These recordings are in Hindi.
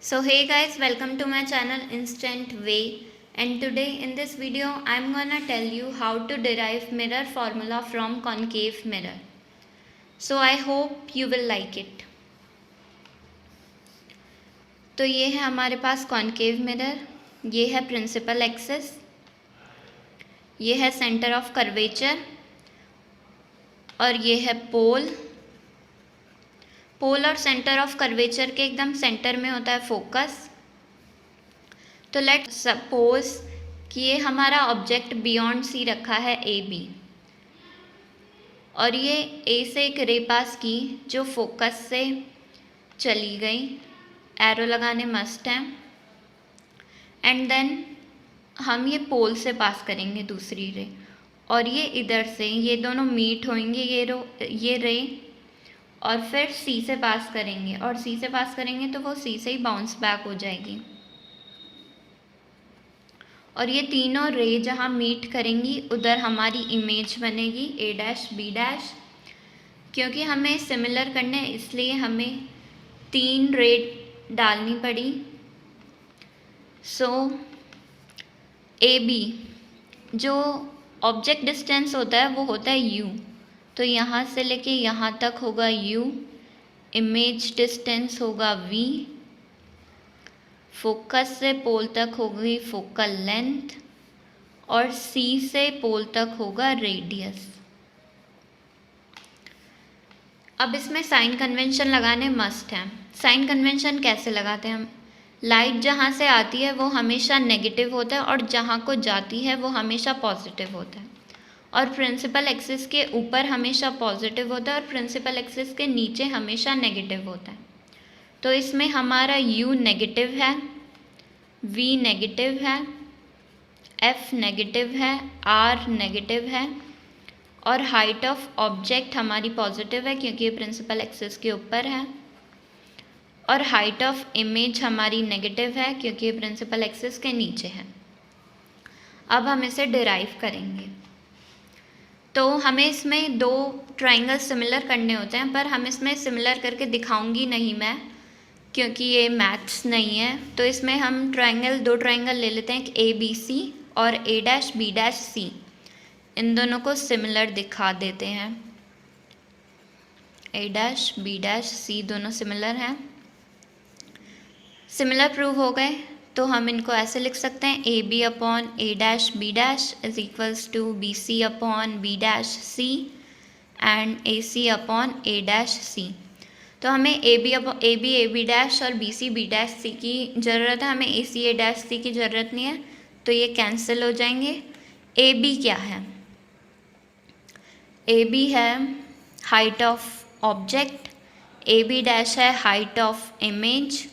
So hey guys, welcome to my channel Instant Way, and today in this video I'm gonna tell you how to derive mirror formula from concave mirror. So I hope you will like it. तो ये है हमारे पास कॉन्केव मिरर, ये है प्रिंसिपल एक्सिस, ये है सेंटर ऑफ कर्वेचर और ये है पोल और सेंटर ऑफ कर्वेचर के एकदम सेंटर में होता है फोकस। तो लेट सपोज कि ये हमारा ऑब्जेक्ट बियॉन्ड सी रखा है ए बी, और ये ए से एक रे पास की जो फोकस से चली गई, एरो लगाने मस्ट है, एंड देन हम ये पोल से पास करेंगे दूसरी रे, और ये इधर से ये दोनों मीट होंगे ये रे, और फिर सी से पास करेंगे, और सी से पास करेंगे तो वो सी से ही बाउंस बैक हो जाएगी, और ये तीनों रे जहाँ मीट करेंगी उधर हमारी इमेज बनेगी ए डैश बी डैश। क्योंकि हमें सिमिलर करने इसलिए हमें 3 रे डालनी पड़ी। सो ए बी जो ऑब्जेक्ट डिस्टेंस होता है वो होता है u, तो यहाँ से लेके यहाँ तक होगा u, इमेज डिस्टेंस होगा v, फोकस से पोल तक होगी फोकल लेंथ, और C से पोल तक होगा रेडियस। अब इसमें साइन कन्वेंशन लगाने मस्ट है। साइन कन्वेंशन कैसे लगाते हैं हम? लाइट जहाँ से आती है वो हमेशा नेगेटिव होता है, और जहाँ को जाती है वो हमेशा पॉजिटिव होता है, और प्रिंसिपल एक्सिस के ऊपर हमेशा पॉजिटिव होता है और प्रिंसिपल एक्सिस के नीचे हमेशा नेगेटिव होता है। तो इसमें हमारा u नेगेटिव है, v नेगेटिव है, f नेगेटिव है, r नेगेटिव है, और हाइट ऑफ ऑब्जेक्ट हमारी पॉजिटिव है क्योंकि ये प्रिंसिपल एक्सिस के ऊपर है, और हाइट ऑफ इमेज हमारी नेगेटिव है क्योंकि ये प्रिंसिपल एक्सिस के नीचे है। अब हम इसे डिराइव करेंगे। तो हमें इसमें 2 ट्राइंगल सिमिलर करने होते हैं, पर हम इसमें सिमिलर करके दिखाऊंगी नहीं मैं, क्योंकि ये मैथ्स नहीं है। तो इसमें हम 2 ट्राइंगल ले लेते हैं, एक ए बी सी और ए डैश बी डैश सी, इन दोनों को सिमिलर दिखा देते हैं। ए डैश बी डैश सी दोनों सिमिलर हैं, सिमिलर प्रूव हो गए, तो हम इनको ऐसे लिख सकते हैं A B upon A dash B dash is equals to B C upon B dash C and A C upon A dash C. तो हमें ए बी डैश और बी सी सी की ज़रूरत है, हमें ए डैश सी की ज़रूरत नहीं है, तो ये कैंसिल हो जाएंगे। ए बी क्या है? ए बी है height of object, A B dash है height of image,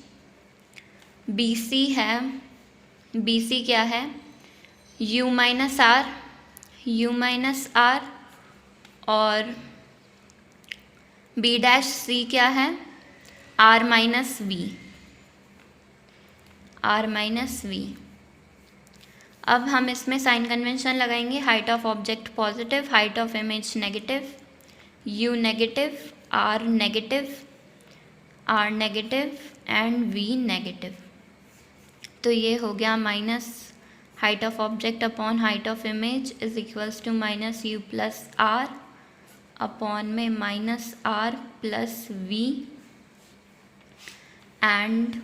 B C है, बी सी क्या है? u माइनस आर, और बी डैश सी क्या है? r minus V. अब हम इसमें साइन कन्वेंशन लगाएंगे। Height of object positive, height of image negative, u negative, r negative and v negative. तो ये हो गया minus height of object upon height of image is equals to minus u plus r upon में minus r plus v, and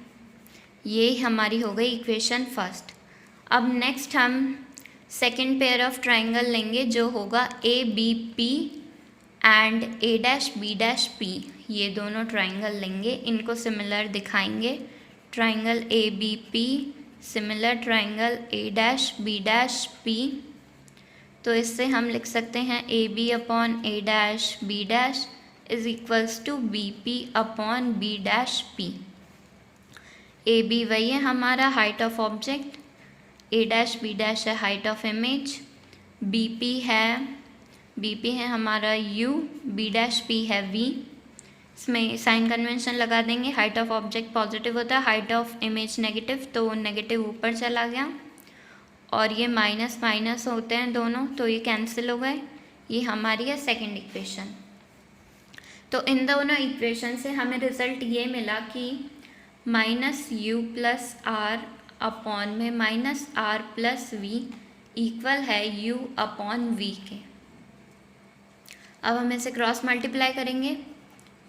ये हमारी हो गई इक्वेशन फर्स्ट। अब नेक्स्ट हम सेकेंड पेयर ऑफ ट्राइंगल लेंगे जो होगा A B P and A dash B dash P. ये दोनों ट्राइंगल लेंगे, इनको सिमिलर दिखाएंगे। Triangle A B P similar triangle A dash B dash P. तो इससे हम लिख सकते हैं A B upon A dash B dash is equals to B P upon B dash P. A B वही है हमारा height of object, A dash B dash है height of image, B P है हमारा u, बी डैश पी है v। इसमें साइन कन्वेंशन लगा देंगे। हाइट ऑफ ऑब्जेक्ट पॉजिटिव होता है, हाइट ऑफ इमेज नेगेटिव, तो नेगेटिव ऊपर चला गया, और ये माइनस माइनस होते हैं दोनों, तो ये कैंसिल हो गए। ये हमारी है सेकेंड इक्वेशन। तो इन दोनों इक्वेशन से हमें रिजल्ट ये मिला कि minus U plus R upon में minus R plus V equal है यू अपॉन वी के। अब हम इसे क्रॉस मल्टीप्लाई करेंगे।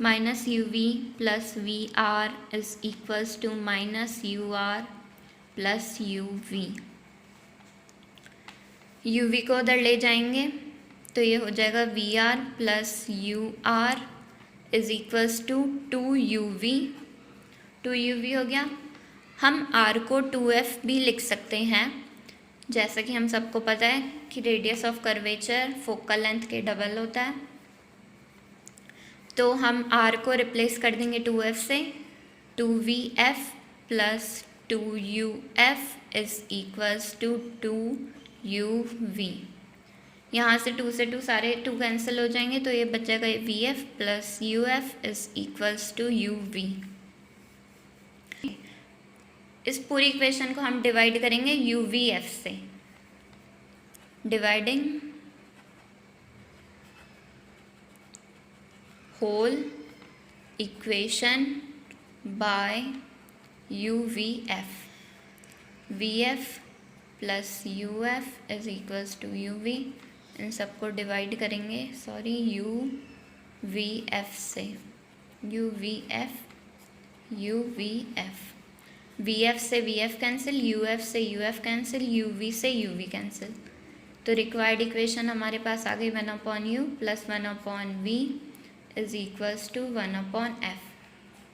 Minus U V plus V R is equals to minus U R plus U V. U V को उधर ले जाएंगे तो ये हो जाएगा V R plus U R is equals to two U V. Two U V हो गया। हम आर को 2f भी लिख सकते हैं, जैसा कि हम सबको पता है कि radius of curvature focal length के डबल होता है। तो हम r को रिप्लेस कर देंगे 2f से। 2vf plus 2uf is equals to 2uv। यहाँ से 2 से 2 सारे 2 कैंसिल हो जाएंगे तो ये बचेगा vf plus uf is equals to uv। इस पूरी इक्वेशन को हम डिवाइड करेंगे uvf से। Dividing whole equation by UVF। VF plus UF is equals to UV। इन सबको डिवाइड करेंगे UVF से। UVF VF से VF कैंसिल, UF से UF कैंसिल, UV से UV कैंसिल। तो रिक्वायर्ड इक्वेशन हमारे पास आ गई 1/u plus 1/v is equals to 1/f।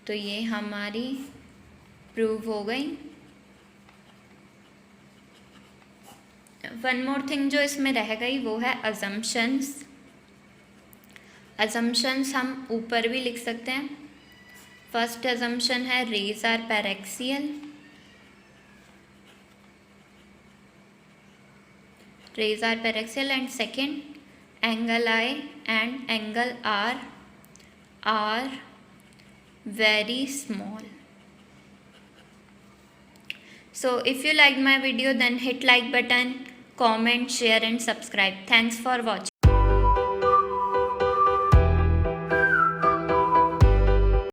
तो ये हमारी प्रूव हो गई। वन मोर थिंग जो इसमें रह गई वो है अजम्पशंस। अजम्पशंस हम ऊपर भी लिख सकते हैं। फर्स्ट अजम्पशन है rays are paraxial. Rays are paraxial and second angle I and angle R are very small. So if you liked my video then hit like button, comment, share and subscribe. Thanks for watching.